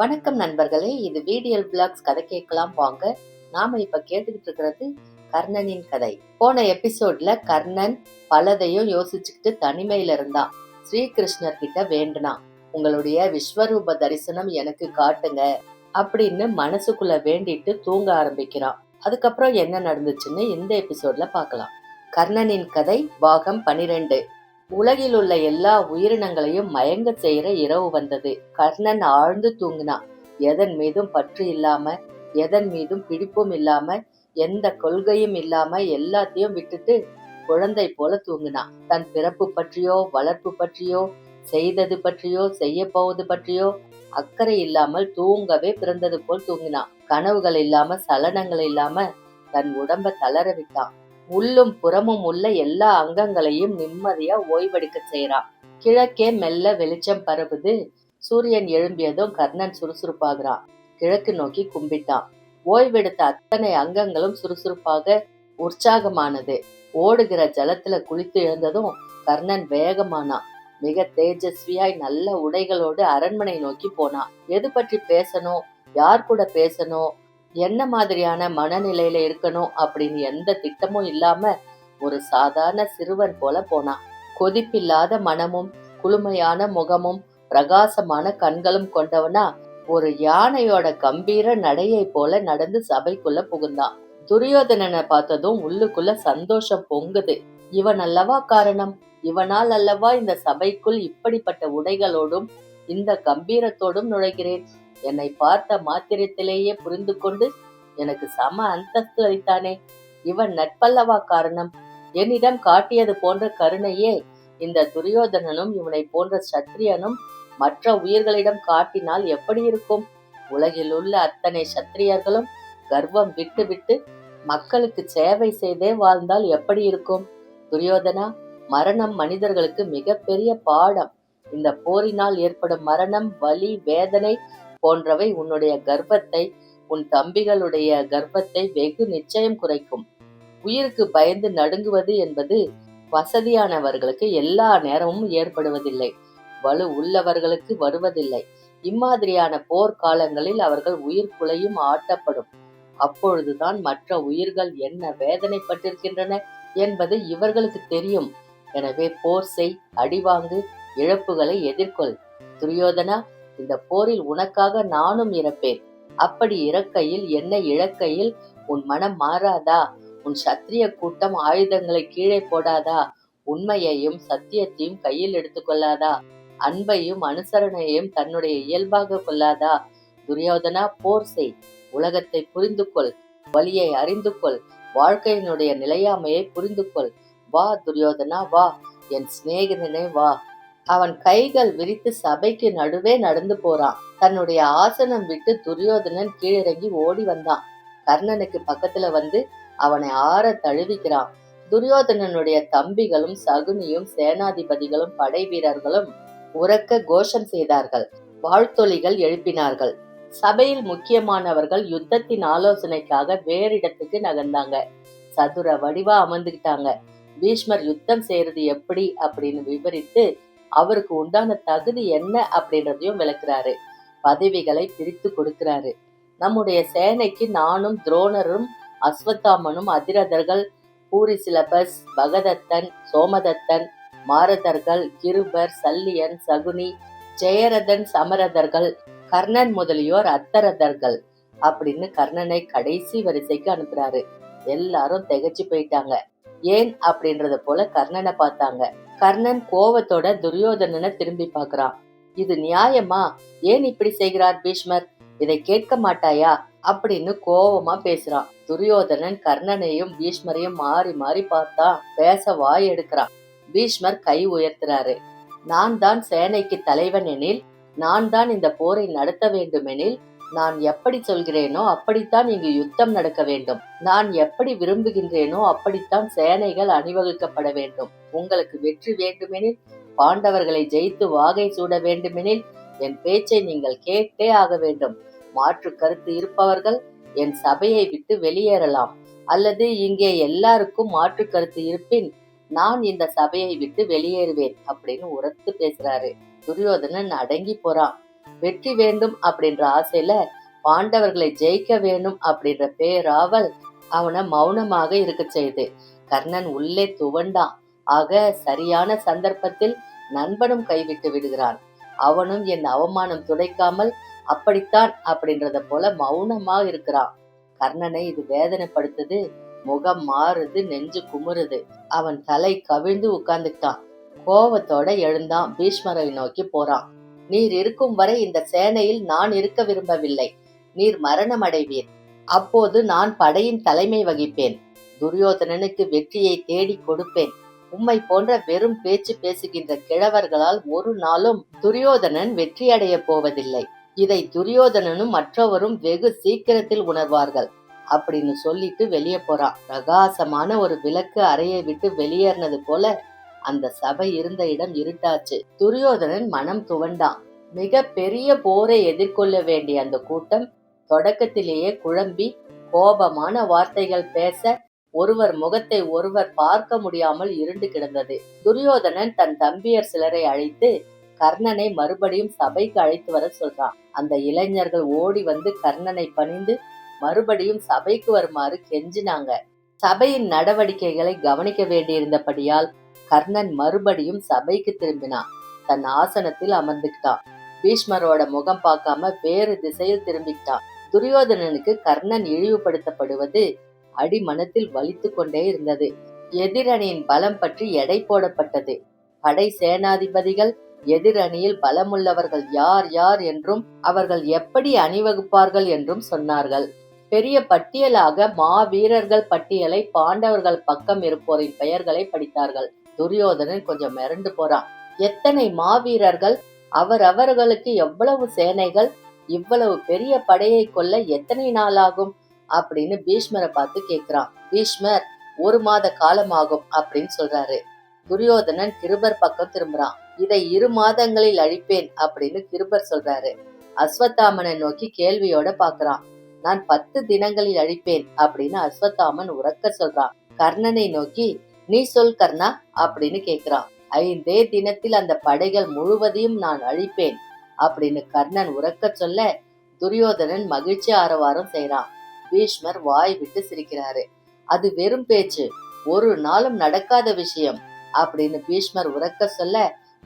வணக்கம் நண்பர்களே, இது VDL Vlogs கதை கேட்கலாம் வாங்க. நாம இப்ப கேட்டுக்கிட்டு இருக்கிறது கர்ணனின் கதை. போன எபிசோட்ல கர்ணன் பலதையும் யோசிச்சுக்கிட்டு தனிமையில இருந்தான். ஸ்ரீகிருஷ்ணர் கிட்ட வேண்டுனான், உங்களுடைய விஸ்வரூப தரிசனம் எனக்கு காட்டுங்க அப்படின்னு மனசுக்குள்ள வேண்டிட்டு தூங்க ஆரம்பிக்கிறான். அதுக்கப்புறம் என்ன நடந்துச்சுன்னு இந்த எபிசோட்ல பார்க்கலாம். கர்ணனின் கதை பாகம் 12. உலகில் உள்ள எல்லா உயிரினங்களையும் மயங்க செய்யற இரவு வந்தது. கர்ணன் ஆழ்ந்து தூங்கினான். எதன் மீதும் பற்று இல்லாம, எதன் மீதும் பிடிப்பும் இல்லாம, எந்த கொள்கையும் இல்லாம எல்லாத்தையும் விட்டுட்டு குழந்தை போல தூங்கினான். தன் பிறப்பு பற்றியோ, வளர்ப்பு பற்றியோ, செய்தது பற்றியோ, செய்ய போவது பற்றியோ அக்கறை இல்லாமல் தூங்கவே பிறந்தது போல் தூங்கினான். கனவுகள் இல்லாம, சலனங்கள் இல்லாம தன் உடம்ப தளர விட்டான். உள்ளும் புறமும் உள்ள எல்லா அங்கங்களையும் நிம்மதியா ஓய்வெடுக்க செய்யறான். கிழக்கே மெல்ல வெளிச்சம் பரவுது. சூரியன் எழும்பியதும் கர்ணன் சுறுசுறுப்பாகிறான். கிழக்கு நோக்கி கும்பிட்டான். ஓய்வெடுத்த அத்தனை அங்கங்களும் சுறுசுறுப்பாக உற்சாகமானது. ஓடுகிற ஜலத்துல குளித்து எழுந்ததும் கர்ணன் வேகமானான். மிக தேஜஸ்வியாய் நல்ல உடைகளோடு அரண்மனை நோக்கி போனான். எது பற்றி பேசணும், யார் கூட பேசணும், என்ன மாதிரியான மனநிலையில இருக்கணும் அப்படின்னு எந்த திட்டமும் இல்லாம ஒரு சாதாரண சிறுவன் போல போனான். கொதிப்பில்லாத மனமும் குளுமையான முகமும் பிரகாசமான கண்களும் கொண்டவனா ஒரு யானையோட கம்பீர நடையை போல நடந்து சபைக்குள்ள புகுந்தான். துரியோதனனை பார்த்ததும் உள்ளுக்குள்ள சந்தோஷம் பொங்குது. இவன் அல்லவா காரணம், இவனால் அல்லவா இந்த சபைக்குள் இப்படிப்பட்ட உடைகளோடும் இந்த கம்பீரத்தோடும் நுழைகிறேன். என்னை பார்த்த மாத்திரத்திலேயே புரிந்து கொண்டு எனக்கு சம அந்தஸ்து அளித்தானே, இவன் நட்பல்லவா காரணம். என்னிடம் காட்டியது போன்ற கருணையே இந்த துரியோதனனும் இவனை போன்ற சத்திரியனும் மற்ற உயிர்களிடம் காட்டினால் எப்படி இருக்கும்? உலகில் உள்ள அத்தனை சத்திரியர்களும் கர்வம் விட்டு விட்டு மக்களுக்கு சேவை செய்தே வாழ்ந்தால் எப்படி இருக்கும்? துரியோதனா, மரணம் மனிதர்களுக்கு மிக பெரிய பாடம். இந்த போரினால் ஏற்படும் மரணம், வலி, வேதனை போன்றவை உன்னுடைய கர்வத்தை, உன் தம்பிகளுடைய கர்வத்தை வெகு நிச்சயம் குறைக்கும். உயிருக்கு பயந்து நடுங்குவது என்பது வசதியானவர்களுக்கு எல்லா நேரமும் ஏற்படுவதில்லை, வலு உள்ளவர்களுக்கு வருவதில்லை. இம்மாதிரியான போர்க்காலங்களில் அவர்கள் உயிர் குலையும் ஆட்டப்படும். அப்பொழுதுதான் மற்ற உயிர்கள் என்ன வேதனைப்பட்டிருக்கின்றன என்பது இவர்களுக்கு தெரியும். எனவே போர் செய், அடிவாங்கு, இழப்புகளை எதிர்கொள். துரியோதனா, இந்த போரில் உனக்காக நானும் இறப்பேன். அப்படி இறக்கையில், என்னை இழக்கையில் உன் மனம் மாறாதா? உன் சத்திரிய கூட்டம் ஆயுதங்களை கீழே போடாதா? உண்மையையும் சத்தியத்தையும் கையில் எடுத்துக்கொள்ளாதா? அன்பையும் அனுசரணையையும் தன்னுடைய இயல்பாக கொள்ளாதா? துரியோதனா, போர் செய், உலகத்தை புரிந்து கொள், வலியை அறிந்து கொள், வாழ்க்கையினுடைய நிலையாமையை புரிந்து கொள். வா துரியோதனா, வா, என் சிநேகிதனே வா. அவன் கைகள் விரித்து சபைக்கு நடுவே நடந்து போறான். தன்னுடைய ஆசனம் விட்டு துரியோதனன் கீழிறங்கி ஓடி வந்தான். கர்ணனுக்கு பக்கத்துல வந்து அவனை ஆற தழுவிக்கிறான். துரியோதனனுடைய தம்பிகளும் சகுனியும் சேனாதிபதிகளும் படை வீரர்களும் உரக்க கோஷம் செய்தார்கள். வாழ்த்தொலிகள் எழுப்பினார்கள். சபையில் முக்கியமானவர்கள் யுத்தத்தின் ஆலோசனைக்காக வேறு இடத்துக்கு நகர்ந்தாங்க. சதுர வடிவா அமர்ந்துகிட்டாங்க. பீஷ்மர் யுத்தம் செய்யறது எப்படி அப்படின்னு விவரித்து அவருக்கு உண்டான தகுதி என்ன அப்படின்றதையும் விளக்குறாரு. பதவிகளை பிரித்து கொடுக்கிறாரு. நம்முடைய சேனைக்கு நானும் துரோணரும் அஸ்வத்தாமனும் அதிரதர்கள், பூரிசிலபஸ், பகதத்தன், சோமதத்தன், மாரதர்கள், கிருபர், சல்லியன், சகுனி, ஜெயரதன், சமரதர்கள், கர்ணன் முதலியோர் அத்தரதர்கள் அப்படின்னு கர்ணனை கடைசி வரிசைக்கு அனுப்புறாரு. எல்லாரும் திகைச்சு போயிட்டாங்க. ஏன் அப்படின்றத போல கர்ணனை பார்த்தாங்க. கர்ணன் கோவத்தோட துரியோதனனை திரும்பி பார்க்கறான். இது நியாயமா? ஏன் இப்படி செய்கிறார் பீஷ்மர்? இதை கேட்க மாட்டாயா அப்படின்னு கோவமா பேசுறான். துரியோதனன் கர்ணனையும் பீஷ்மரையும் மாறி மாறி பார்த்தா பேச வாய் எடுக்கிறான். பீஷ்மர் கை உயர்த்துறாரு. நான் தான் சேனைக்கு தலைவன் எனில், நான் தான் இந்த போரை நடத்த வேண்டுமெனில், நான் எப்படி சொல்கிறேனோ அப்படித்தான் இங்கு யுத்தம் நடக்க வேண்டும். நான் எப்படி விரும்புகின்றேனோ அப்படித்தான் சேனைகள் அணிவகுக்கப்பட வேண்டும். உங்களுக்கு வெற்றி வேண்டுமெனில், பாண்டவர்களை ஜெயித்து வாகை சூட வேண்டுமெனில் என் பேச்சை நீங்கள் கேட்டே ஆக வேண்டும். மாற்று கருத்து இருப்பவர்கள் என் சபையை விட்டு வெளியேறலாம். அல்லது இங்கே எல்லாருக்கும் மாற்று கருத்து இருப்பின் நான் இந்த சபையை விட்டு வெளியேறுவேன் அப்படின்னு உரத்து பேசுறாரு. துரியோதனன் அடங்கி போறான். வெற்றி வேண்டும் அப்படின்ற ஆசையில பாண்டவர்களை ஜெயிக்க வேண்டும் அப்படின்ற பேராவல் அவனை மௌனமாக இருக்க செய்து. கர்ணன் உள்ளே துவண்டான். ஆக சரியான சந்தர்ப்பத்தில் நண்பனும் கைவிட்டு விடுகிறான். அவனும் என் அவமானம் துடைக்காமல் அப்படித்தான் அப்படின்றத போல மௌனமா இருக்கிறான். கர்ணனை இது வேதனைப்படுத்துது. முகம் மாறுது, நெஞ்சு குமுறுது. அவன் தலை கவிழ்ந்து உட்கார்ந்துட்டான். கோபத்தோட எழுந்தான். பீஷ்மரை நோக்கி போறான். நீர் இருக்கும் வரை இந்த சேனையில் நான் இருக்க விரும்பவில்லை. நீர் மரணம் அடைவீர். அப்போது நான் படையின் தலைமை வகிப்பேன். துரியோதனனுக்கு வெற்றியை தேடி கொடுப்பேன். உம்மை போன்ற வெறும் பேச்சு பேசுகின்ற கிழவர்களால் ஒரு நாளும் துரியோதனன் வெற்றி அடைய போவதில்லை. இதை துரியோதனனும் மற்றவரும் வெகு சீக்கிரத்தில் உணர்வார்கள் அப்படின்னு சொல்லிட்டு வெளியே போறான். பிரகாசமான ஒரு விளக்கு அறையை விட்டு வெளியேறினது போல அந்த சபை இருந்த இடம் இருட்டாச்சு. துரியோதனன் மனம் துவண்டான். மிக பெரிய போரை எதிர்கொள்ள வேண்டிய அந்த கூட்டம் தொடக்கத்திலேயே குழம்பி கோபமான வார்த்தைகள் பேச ஒருவர் முகத்தை ஒருவர் பார்க்க முடியாமல் இருண்டு கிடந்தது. துரியோதனன் தன் தம்பியர் சிலரை அழைத்து கர்ணனை மறுபடியும் சபைக்கு அழைத்து வர சொல்றான். அந்த இளைஞர்கள் ஓடி வந்து கர்ணனை பணிந்து மறுபடியும் சபைக்கு வருமாறு கெஞ்சினாங்க. சபையின் நடவடிக்கைகளை கவனிக்க வேண்டியிருந்தபடியால் கர்ணன் மறுபடியும் சபைக்கு திரும்பினான். தன் ஆசனத்தில் அமர்ந்துக்கிட்டான். பீஷ்மரோட முகம் பார்க்காம வேறு திசையில் திரும்பிக்கிட்டான். துரியோதனனுக்கு கர்ணன் இழிவுபடுத்தப்படுவது அடிமனத்தில் வலித்து கொண்டே இருந்தது. எதிரணியின் பலம் பற்றி எடை போடப்பட்டது. படை சேனாதிபதிகள் எதிரணியில் பலமுள்ளவர்கள் யார் யார் என்றும் அவர்கள் எப்படி அணிவகுப்பார்கள் என்றும் சொன்னார்கள். பெரிய பட்டியலாக மாவீரர்கள் பட்டியலை பாண்டவர்கள் பக்கம் இருப்போரின் பெயர்களை படித்தார்கள். துரியோதனன் கொஞ்சம் மிரண்டு போறான். எத்தனை மாவீரர்கள், அவரவர்களுக்கு எவ்வளவு சேனைகள், இவ்வளவு பெரிய படையை கொல்ல எத்தனை நாள் ஆகும் அப்படின்னு பீஷ்மரை பார்த்து கேக்குறான். பீஷ்மர் 1 மாத காலமாகும் அப்படின்னு சொல்றாரு. துரியோதனன் கிருபர் பக்கம் திரும்புறான். இதை 2 மாதங்களில் அழிப்பேன் அப்படின்னு கிருபர் சொல்றாரு. அஸ்வத்தாமனை நோக்கி கேள்வியோட பாக்குறான். நான் 10 தினங்களில் அழிப்பேன் அப்படின்னு அஸ்வத்தாமன் உரக்க சொல்றான். கர்ணனை நோக்கி நீ சொல் கர்ணா அப்படின்னு கேக்குறான். 5 தினத்தில் அந்த படைகள் முழுவதையும் நான் அழிப்பேன் அப்படின்னு கர்ணன் உரக்க சொல்ல துரியோதனன் மகிழ்ச்சி ஆரவாரம் செய்யறான். பீஷ்மர் வாய் விட்டு சிரிக்கிறாரு. அது வெறும் பேச்சு, ஒரு நாளும் நடக்காத விஷயம் அப்படின்னு பீஷ்மர் உரக்க சொல்ல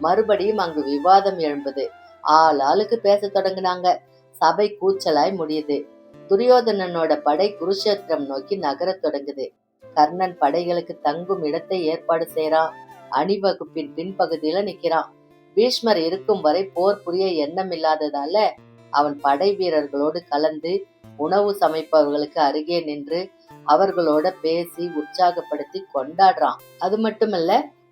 மறுபடியும் அங்கு விவாதம் எழும்புது. ஆளுக்கு பேச தொடங்கினாங்க. சபை கூச்சலாய் முடியுது. துரியோதனனோட படை குருஷேத்திரம் நோக்கி நகரத் தொடங்குது. கர்ணன் படைகளுக்கு தங்கும் இடத்தை ஏற்பாடு செய்யறான். அணிவகுப்பின் பின்பகுதியில நிக்கிறான். பீஷ்மர் இருக்கும் வரை போர் புரிய எண்ணம் இல்லாததால அவன் படை வீரர்களோடு கலந்து உணவு சமைப்பவர்களுக்கு அருகே நின்று அவர்களோட பேசி உற்சாகப்படுத்தி கொண்டாடுறான். அது மட்டுமல்ல,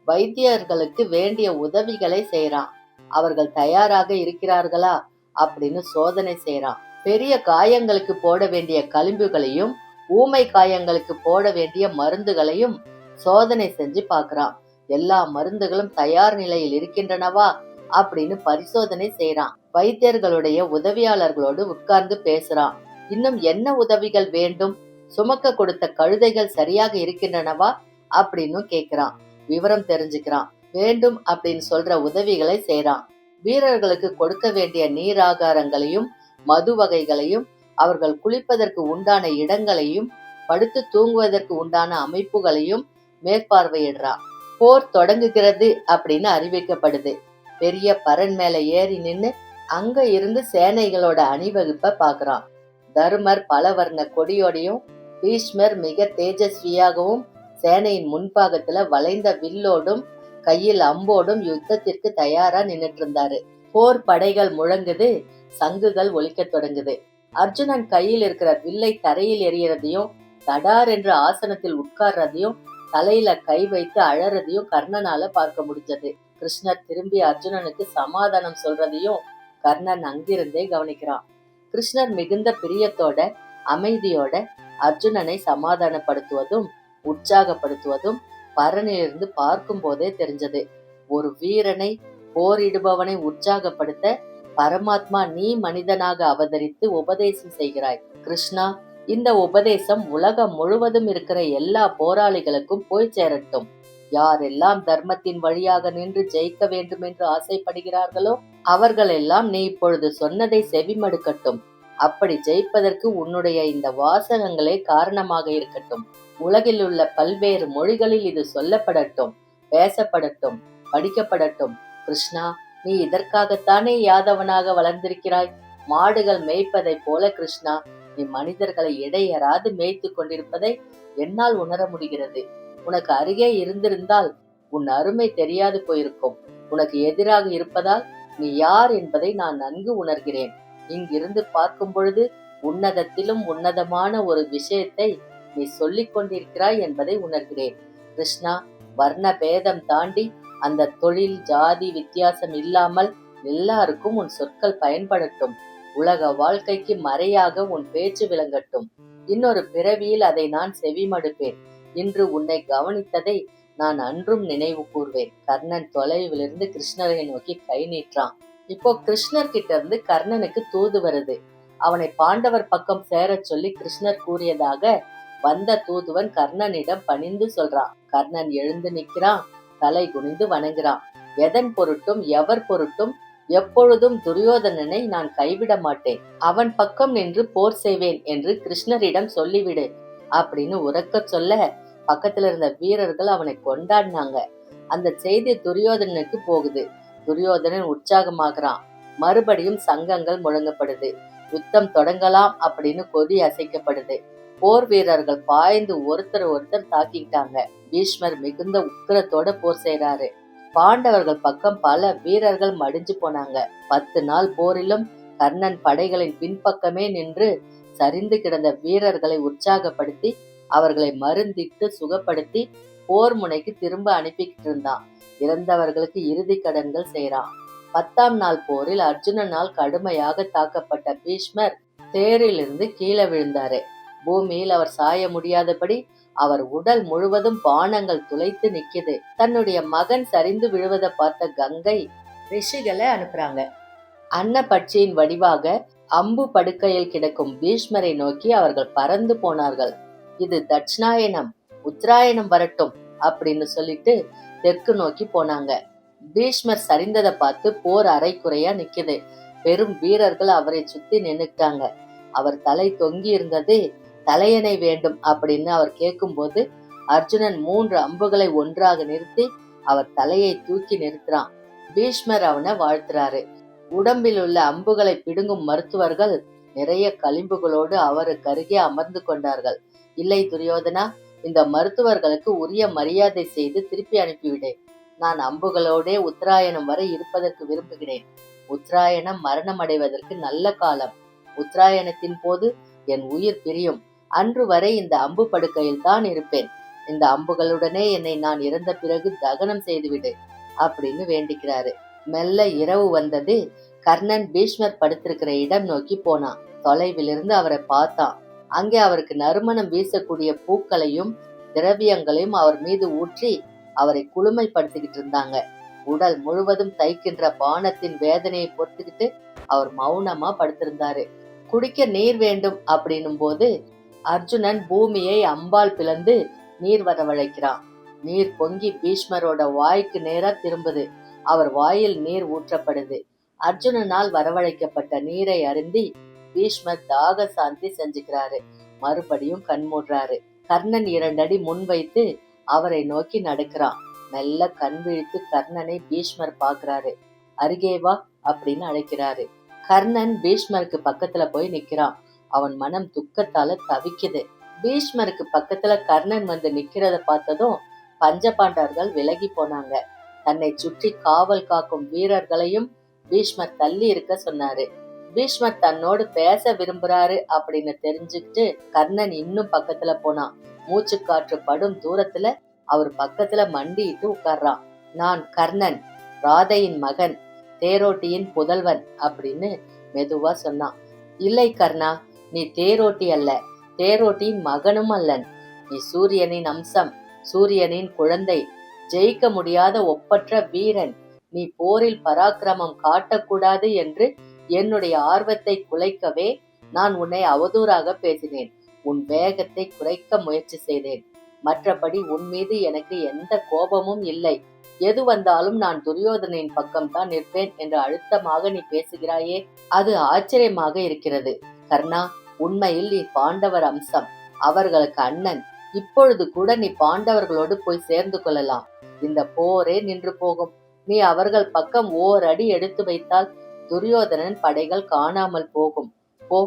வைத்தியர்களுக்கு வேண்டிய உதவிகளை செய்யறான். அவர்கள் தயாராக இருக்கிறார்களா அப்படின்னு சோதனை செய்யறான். பெரிய காயங்களுக்கு போட வேண்டிய களிம்புகளையும் ஊமை காயங்களுக்கு போட வேண்டிய மருந்துகளையும் சோதனை செஞ்சு பாக்குறான். எல்லா மருந்துகளும் தயார் நிலையில் இருக்கின்றனவா அப்படின்னு பரிசோதனை செய்யறான். வைத்தியர்களுடைய உதவியாளர்களோடு உட்கார்ந்து பேசுறான். இன்னும் என்ன உதவிகள் வேண்டும், சுமக்க கொடுத்த கழுதைகள் சரியாக இருக்கின்றனவா அப்படின்னு கேக்குறான். விவரம் தெரிஞ்சுக்கிறான். வேண்டும் அப்படின்னு சொல்ற உதவிகளை செய்யறான். வீரர்களுக்கு கொடுக்க வேண்டிய நீராகாரங்களையும் மது வகைகளையும் அவர்கள் குளிப்பதற்கு உண்டான இடங்களையும் படுத்து தூங்குவதற்கு உண்டான அமைப்புகளையும் மேற்பார்வையிடுறான். போர் தொடங்குகிறது அப்படின்னு அறிவிக்கப்படுது. பெரிய பரண் மேல ஏறி நின்னு அங்க இருந்து சேனைகளோட அணிவகுப்ப பாக்குறான். தருமர் பலவர்ண கொடியோடையும் பீஷ்மர் மிக தேஜஸ்வியாகவும் சேனையின் முன்பாகத்துல வளைந்த வில்லோடும் கையில் அம்போடும் யுத்தத்திற்கு தயாரா நின்னுட்டு இருந்தாரு. போர் படைகள் முழங்குது. சங்குகள் ஒலிக்க தொடங்குது. அர்ஜுனன் கையில் இருக்கிற வில்லை தரையில் எறியறதையும் தடார் என்று ஆசனத்தில் உட்கார்றதையும் தலையில கை வைத்து அழறதையும் கர்ணனால பார்க்க முடிஞ்சது. கிருஷ்ணர் திரும்பி அர்ஜுனனுக்கு சமாதானம் சொல்றதையும் கர்ணன் அங்கிருந்தே கவனிக்கிறான். கிருஷ்ணர் மிகுந்த பிரியத்தோட அமைதியோட அர்ஜுனனை சமாதானப்படுத்துவதும் உற்சாகப்படுத்துவதும் பரனிலிருந்து பார்க்கும் போதே தெரிஞ்சது. ஒரு வீரனை போரிடுபவனை உற்சாகப்படுத்த பரமாத்மா நீ மனிதனாக அவதரித்து உபதேசம் செய்கிறாய். கிருஷ்ணா, இந்த உபதேசம் உலகம் முழுவதும் இருக்கிற எல்லா போராளிகளுக்கும் போய் சேரட்டும். யாரெல்லாம் தர்மத்தின் வழியாக நின்று ஜெயிக்க வேண்டும் என்று ஆசைப்படுகிறார்களோ அவர்களெல்லாம் நீ இப்பொழுது சொன்னதை செவிமடுக்கட்டும். அப்படி ஜெயிப்பதற்கு உன்னுடைய இந்த வாசகங்களே காரணமாக இருக்கட்டும். உலகில் உள்ள பல்வேறு மொழிகளில் இது சொல்லப்படட்டும், பேசப்படட்டும், படிக்கப்படட்டும். கிருஷ்ணா, நீ இதற்காகத்தானே யாதவனாக வளர்ந்திருக்கிறாய். மாடுகள் மேய்ப்பதைப் போல கிருஷ்ணா, நீ மனிதர்களை இடையறாது மேய்த்து கொண்டிருப்பதை என்னால் உணர முடிகிறது. உனக்கு அருகே இருந்திருந்தால் உன் அருமை தெரியாது போயிருக்கும். உனக்கு எதிராக இருப்பதால் நீ யார் என்பதை நான் நன்கு உணர்கிறேன். இங்கிருந்து பார்க்கும் பொழுது உன்னதத்திலும் உன்னதமான ஒரு விஷயத்தை நீ சொல்லிக் கொண்டிருக்கிறாய் என்பதை உணர்கிறேன். கிருஷ்ணா, வர்ண பேதம் தாண்டி அந்த தொழில் ஜாதி வித்தியாசம் இல்லாமல் எல்லாருக்கும் உன் சொற்கள் பயன்படட்டும். உலக வாழ்க்கைக்கு மறையாக உன் பேச்சு விளங்கட்டும். இன்னொரு பிறவியில் அதை நான் செவிமடுப்பேன். இன்று உன்னை கவனித்ததை நான் அன்றும் நினைவு கூர்வேன். கர்ணன் தொலைவிலிருந்து கிருஷ்ணரை நோக்கி கை நீட்டான். இப்போ கிருஷ்ணர் கிட்ட இருந்து கர்ணனுக்கு தூது வருது. அவனை பாண்டவர் பக்கம் சேரச் சொல்லி கிருஷ்ணர் கூறியதாக வந்த தூதுவன் கர்ணனிடம் பணிந்து சொல்றான். கர்ணன் எழுந்து நிற்கிறான், தலை குனிந்து வணங்குறான். எதன் பொருட்டும் எவர் பொருட்டும் எப்பொழுதும் துரியோதனனை நான் கைவிட மாட்டேன். அவன் பக்கம் நின்று போர் செய்வேன் என்று கிருஷ்ணரிடம் சொல்லிவிடு அப்படின்னு உரக்க சொல்ல பக்கத்துல இருந்த வீரர்கள் அவனை கொண்டாடினாங்க. அந்த செய்தி துரியோதனனுக்கு போகுது. துரியோதனன் உற்சாகமாகறான். மறுபடியும் சங்கங்கள் முழங்கப்படுது. யுத்தம் தொடங்கலாம் அப்படின்னு கொடி அசைக்கப்படுது. போர் வீரர்கள் பாய்ந்து ஒருத்தர் தாக்கிட்டாங்க. பீஷ்மர் மிகுந்த உக்கிரத்தோட போர் செய்யறாரு. பாண்டவர்கள் பக்கம் பல வீரர்கள் மடிஞ்சு போனாங்க. 10 நாள் போரிலும் கர்ணன் படைகளின் பின்பக்கமே நின்று சரிந்து கிடந்த வீரர்களை உற்சாகப்படுத்தி அவர்களை மருந்திட்டு சுகப்படுத்தி போர் முனைக்கு திரும்ப அனுப்பிக்கிட்டு இருந்தான். இறந்தவர்களுக்கு இறுதி கடன்கள் செய்யறான். 10ஆம் நாள் போரில் அர்ஜுனனால் கடுமையாக தாக்கப்பட்ட பீஷ்மர் தேரிலிருந்து கீழே விழுந்தாரு. பூமியில் அவர் சாய முடியாதபடி அவர் உடல் முழுவதும் பானங்கள் துளைத்து நிக்குது. தன்னுடைய மகன் சரிந்து விழுவதை பார்த்த கங்கை ரிஷிகளை அனுப்புறாங்க. அன்னபட்சியின் வடிவாக அம்பு படுக்கையில் கிடக்கும் பீஷ்மரை நோக்கி அவர்கள் பறந்து போனார்கள். இது தட்சிணாயனம், உத்தராயணம் வரட்டும் அப்படின்னு சொல்லிட்டு தெற்கு நோக்கி போனாங்க. பீஷ்மர் சரிந்ததை பார்த்து போர் அரைக்குறையா நிக்குது. பெரும் வீரர்கள் அவரை சுத்தி நின்னுட்டாங்க. அவர் தலை தொங்கி இருந்தது. தலையணை வேண்டும் அப்படின்னு அவர் கேட்கும்போது அர்ஜுனன் 3 அம்புகளை ஒன்றாக நிறுத்தி அவர் தலையை தூக்கி நிறுத்துறான். பீஷ்மர் அவனை வாழ்த்துறாரு. உடம்பில் உள்ள அம்புகளை பிடுங்கும் மருத்துவர்கள் நிறைய களிம்புகளோடு அவருக்கு அருகே அமர்ந்து கொண்டார்கள். இல்லை துரியோதனா, இந்த மருத்துவர்களுக்கு உரிய மரியாதை செய்து திருப்பி அனுப்பிவிடு. நான் அம்புகளோடே உத்தராயணம் வரை இருப்பதற்கு விரும்புகிறேன். உத்தராயணம் மரணம் அடைவதற்கு நல்ல காலம். உத்தராயணத்தின் போது என் உயிர் பிரியும். அன்று வரை இந்த அம்பு படுக்கையில் தான் இருப்பேன். இந்த அம்புகளுடனே என்னை நான் இறந்த பிறகு தகனம் செய்துவிடு அப்படின்னு வேண்டிக்கிறாரு. மெல்ல இரவு வந்தது. கர்ணன் பீஷ்மர் படுத்திருக்கிற இடம் நோக்கி போனான். தொலைவிலிருந்து அவரை பார்த்தான். அங்கே அவருக்கு நறுமணம் வீசக்கூடிய பூக்களையும் திரவியங்களையும் அவர் மீது ஊற்றி அவரை குளுமைப்படுத்திக்கிட்டு இருந்தாங்க. உடல் முழுவதும் தைக்கின்ற பானத்தின் வேதனையை பொறுத்துக்கிட்டு அவர் மௌனமா படுத்திருந்தாரு. குடிக்க நீர் வேண்டும் அப்படின்னும் போது அர்ஜுனன் பூமியை அம்பால் பிளந்து நீர் வரவழைக்கிறான். நீர் பொங்கி பீஷ்மரோட வாய்க்கு நேரா திரும்புது. அவர் வாயில் நீர் ஊற்றப்படுது. அர்ஜுனனால் வரவழைக்கப்பட்ட நீரை அருந்தி பீஷ்மர் தாக சாந்தி செஞ்சுக்கிறாரு. மறுபடியும் கண்மூடுறாரு. கர்ணன் 2 அடி முன் வைத்து அவரை நோக்கி நடக்கிறான். மெல்ல கண் விழித்து கர்ணனை பீஷ்மர் பாக்குறாரு. அருகே வா அப்படின்னு அழைக்கிறாரு. கர்ணன் பீஷ்மருக்கு பக்கத்துல போய் நிக்கிறான். அவன் மனம் துக்கத்தால தவிக்குது. பீஷ்மருக்கு பக்கத்துல கர்ணன் வந்து நிக்கிறத பார்த்ததும் பஞ்சபாண்டவர்கள் விலகி போனாங்க. தன்னை சுற்றி காவல் காக்கும் வீரர்களையும் பீஷ்மர் தள்ளி இருக்க சொன்னாரு. பீஷ்மர் தன்னோடு பேச விரும்புறாரு அப்படின்னு தெரிஞ்சுக்கிட்டு கர்ணன் இன்னும் பக்கத்துல போனான். மூச்சு காற்று படும் தூரத்துல அவர் பக்கத்துல மண்டிட்டு உட்கார்றான். நான் கர்ணன், ராதையின் மகன், தேரோட்டியின் புதல்வன் அப்படின்னு மெதுவா சொன்னான். இல்லை கர்ணா, நீ தேரோட்டி அல்ல, தேரோட்டியின் மகனும் அல்லன். நீ சூரியனின் அம்சம், சூரியனின் குழந்தை, ஜெயிக்க முடியாத ஒப்பற்ற வீரன். நீ போரில் பராக்கிரமம் காட்டக்கூடாது என்று என்னுடைய ஆர்வத்தை குலைக்கவே நான் உன்னை அவதூறாக பேசினேன். உன் வேகத்தை குறைக்க முயற்சி செய்தேன். மற்றபடி உன் மீது எனக்கு எந்த கோபமும் இல்லை. எது வந்தாலும் நான் துரியோதனின் பக்கம்தான் நிற்பேன் என்று அழுத்தமாக நீ பேசுகிறாயே, அது ஆச்சரியமாக இருக்கிறது. கர்ணா, உண்மையில் நீ பாண்டவர் அம்சம், அவர்களுக்கு அண்ணன். இப்பொழுது கூட நீ பாண்டவர்களோடு போய் சேர்ந்து கொள்ளலாம். இந்த போரே நின்று போகும். நீ அவர்கள் பக்கம் ஓர் அடி எடுத்து வைத்தால் துரியோதனன் படைகள் காணாமல் போகும். போ,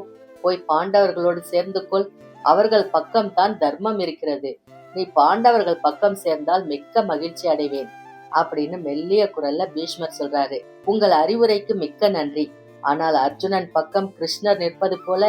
போய் பாண்டவர்களோடு சேர்ந்து கொள். அவர்கள் பக்கம்தான் தர்மம் இருக்கிறது. நீ பாண்டவர்கள் பக்கம் சேர்ந்தால் மிக்க மகிழ்ச்சி அடைவேன் அப்படின்னு மெல்லிய குரல்ல பீஷ்மர் சொல்றாரு. உங்கள் அறிவுரைக்கு மிக்க நன்றி. ஆனால் அர்ஜுனன் பக்கம் கிருஷ்ணர் நிற்பது போல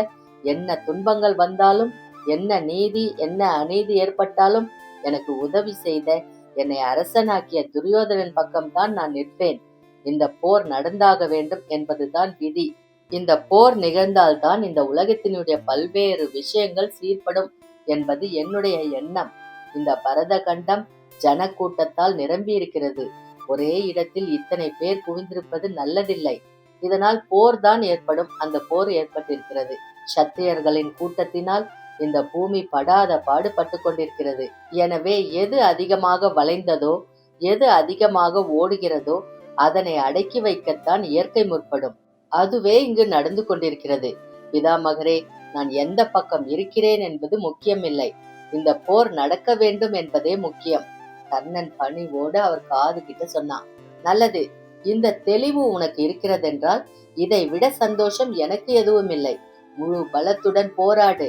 என்ன துன்பங்கள் வந்தாலும், என்ன நீதி என்ன அநீதி ஏற்பட்டாலும் எனக்கு உதவி செய்த, என்னை அரசனாக்கிய துரியோதனன் பக்கம்தான் நான் நிற்பேன். இந்த போர் நடந்தாக வேண்டும் என்பதுதான் விதி. இந்த போர் நிகழ்ந்தால்தான் இந்த உலகத்தினுடைய பல்வேறு விஷயங்கள் சீர்படும் என்பது என்னுடைய எண்ணம். இந்த பரத கண்டம் ஜனக்கூட்டத்தால் நிரம்பி இருக்கிறது. ஒரே இடத்தில் இத்தனை பேர் குவிந்திருப்பது நல்லதில்லை. இதனால் போர் தான் ஏற்படும். அந்த போர் ஏற்பட்டிருக்கிறது. சத்திரியர்களின் கூட்டத்தினால் இந்த பூமி படாத பாடுபட்டு கொண்டிருக்கிறது. எனவே எது அதிகமாக வளைந்ததோ, எது அதிகமாக ஓடுகிறதோ அதனை அடக்கி வைக்கத்தான் இயற்கை முற்படும். அதுவே இங்கு நடந்து கொண்டிருக்கிறது. பிதாமகரே, நான் எந்த பக்கம் இருக்கிறேன் என்பது முக்கியமில்லை. இந்த போர் நடக்க வேண்டும் என்பதே முக்கியம். கர்ணன் பணிவோடு அவர் காது கிட்ட சொன்னான். நல்லது, இந்த தெளிவு உனக்கு இருக்கிறதென்றால் இதை விட சந்தோஷம் எனக்கு எதுவும் இல்லை. முழு பலத்துடன் போராடு.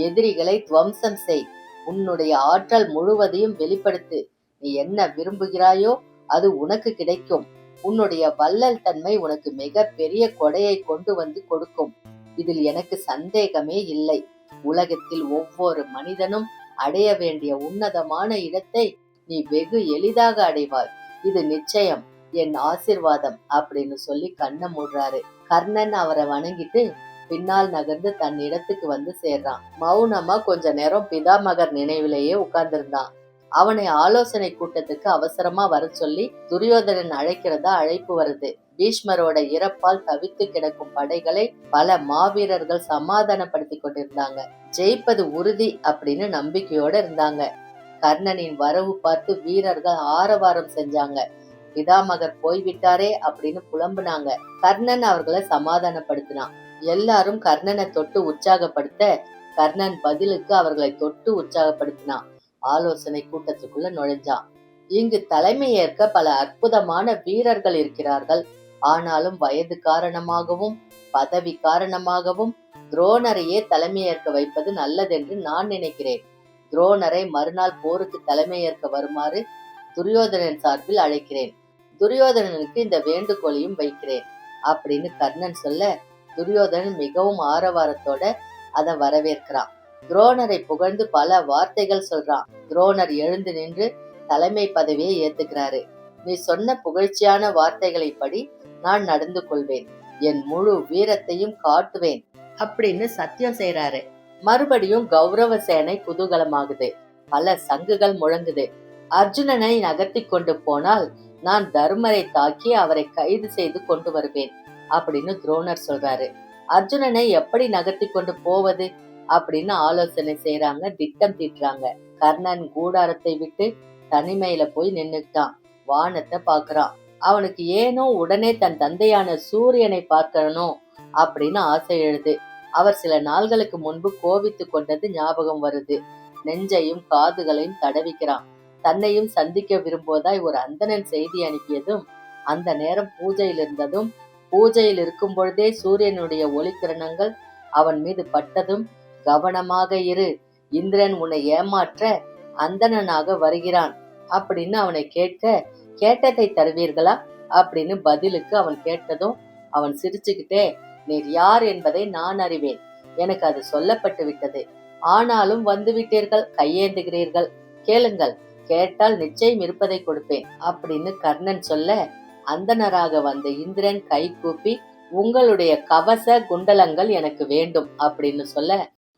எதிரிகளை துவம்சம் செய். உன்னுடைய ஆற்றல் முழுவதையும் வெளிப்படுத்து. நீ என்ன விரும்புகிறாயோ அது உனக்கு கிடைக்கும். உன்னுடைய வள்ளல் தன்மை உனக்கு மிக பெரிய கொடையை கொண்டு வந்து கொடுக்கும். இதில் எனக்கு சந்தேகமே இல்லை. உலகத்தில் ஒவ்வொரு மனிதனும் அடைய வேண்டிய உன்னதமான இடத்தை நீ வெகு எளிதாக அடைவாய். இது நிச்சயம், என் ஆசிர்வாதம் அப்படின்னு சொல்லி கண்ணை மூடுறாரு. கர்ணன் அவரை வணங்கிட்டு பின்னால் நகர்ந்து தன் இடத்துக்கு வந்து சேர்றான். மௌனமா கொஞ்ச நேரம் பிதாமகர் நினைவிலேயே உட்கார்ந்திருந்தான். அவனை ஆலோசனை கூட்டத்துக்கு அவசரமா வர சொல்லி துரியோதனன் அழைக்கிறதா அழைப்பு வருது. பீஷ்மரோட இறப்பால் தவித்து கிடக்கும் படைகளை பல மாவீரர்கள் சமாதானப்படுத்தி கொண்டிருந்தாங்க. ஜெயிப்பது உறுதி அப்படின்னு நம்பிக்கையோட இருந்தாங்க. கர்ணனின் வரவு பார்த்து வீரர்கள் ஆரவாரம் செஞ்சாங்க. பிதாமகர் போய்விட்டாரே அப்படின்னு புலம்புனாங்க. கர்ணன் அவர்களை சமாதானப்படுத்தினான். எல்லாரும் கர்ணனை தொட்டு உற்சாகப்படுத்த கர்ணன் பதிலுக்கு அவர்களை தொட்டு உற்சாகப்படுத்தினான். ஆலோசனை கூட்டத்துக்குள்ள நுழைஞ்சான். இங்கு தலைமை ஏற்க பல அற்புதமான வீரர்கள் இருக்கிறார்கள். ஆனாலும் வயது காரணமாகவும் பதவி காரணமாகவும் துரோணரையே தலைமையேற்க வைப்பது நல்லதென்று நான் நினைக்கிறேன். துரோணரை மறுநாள் போருக்கு தலைமையேற்க வருமாறு துரியோதனன் சார்பில் அழைக்கிறேன். துரியோதனனுக்கு இந்த வேண்டுகோளையும் வைக்கிறேன் அப்படின்னு கர்ணன் சொல்ல, துரியோதனன் மிகவும் ஆரவாரத்தோட அதை வரவேற்கிறான். துரோணரை புகழ்ந்து பல வார்த்தைகள் சொல்றான். துரோணர் எழுந்து நின்று தலைமை பதவியை ஏத்துக்கிறாரு. நீ சொன்ன புகழ்ச்சியான வார்த்தைகளை படி நான் நடந்து கொள்வேன். என் முழு வீரத்தையும் காட்டுவேன் அப்படின்னு சத்தியம் செய்யறாரு. மறுபடியும் கௌரவ சேனை குதூகலமாகுது. பல சங்குகள் முழங்குது. அர்ஜுனனை நகர்த்தி கொண்டு போனால் நான் தர்மரை தாக்கி அவரை கைது செய்து கொண்டு வருவேன் அப்படின்னு துரோணர் சொல்றாரு. அர்ஜுனனை எப்படி நகர்த்தி கொண்டு போவது அப்படின்னு ஆலோசனை செய்யறாங்க, திட்டம் தீட்டுறாங்க. கர்ணன் கூடாரத்தை விட்டு தனிமையில போய் நின்னுட்டான். வானத்தை பாக்குறான். அவனுக்கு ஏனோ உடனே தன் தந்தையான சூரியனை பார்க்கணும் அப்படின்னு ஆசை எழுது. அவர் சில நாள்களுக்கு முன்பு கோபித்து கொண்டது ஞாபகம் வருது. நெஞ்சையும் காதுகளையும் தடவிக்கிறான். தன்னையும் சந்திக்க விரும்புவதாய் ஒரு அந்தணன் செய்தி அனுப்பியதும், அந்த நேரம் பூஜையில் இருந்ததும், பூஜையில் இருக்கும் பொழுதே சூரியனுடைய ஒளிக்கிரணங்கள் அவன் மீது பட்டதும், கவனமாக இரு, இந்திரன் உன்னை ஏமாற்ற அந்தணனாக வருகிறான் அப்படின்னு அவனை கேட்க, கேட்டதை தருவீர்களா அப்படின்னு பதிலுக்கு அவன் கேட்டதும் அவன் சிரிச்சுக்கிட்டே, நீர் யார் என்பதை நான் அறிவேன். எனக்கு அது சொல்லப்பட்டு விட்டது. ஆனாலும் வந்து விட்டீர்கள், கையேந்துகிறீர்கள். கேளுங்கள், கேட்டால் நிச்சயம் இருப்பதை கொடுப்பேன் அப்படின்னு கர்ணன் சொல்ல, அந்தணராக வந்த இந்திரன் கை கூப்பி, உங்களுடைய கவச குண்டலங்கள் எனக்கு வேண்டும் அப்படின்னு சொல்ல,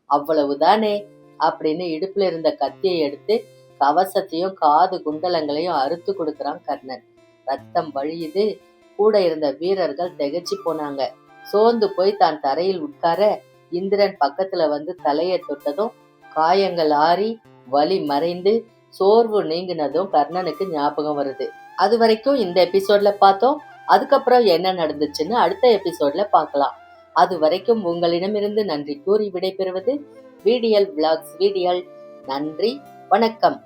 அவ்வளவுதானே அப்படின்னு இடுப்புல இருந்த கத்தியை எடுத்து கவசத்தையும் காது குண்டலங்களையும் அறுத்து கொடுக்கறான் கர்ணன். ரத்தம் வழியுது. கூட இருந்த வீரர்கள் திகைச்சு போனாங்க. சோர்ந்து போய் தான் தரையில் உட்கார இந்திரன் பக்கத்துல வந்து தலையை தொட்டதும் காயங்கள் ஆறி வலி மறைந்து சோர்வு நீங்கினதும் கர்ணனுக்கு ஞாபகம் வருது. அது வரைக்கும் இந்த எபிசோட்ல பார்த்தோம். அதுக்கப்புறம் என்ன நடந்துச்சுன்னு அடுத்த எபிசோட்ல பார்க்கலாம். அது வரைக்கும் உங்களிடமிருந்து நன்றி கூறி விடைபெறுவது VDL Vlogs. நன்றி, வணக்கம்.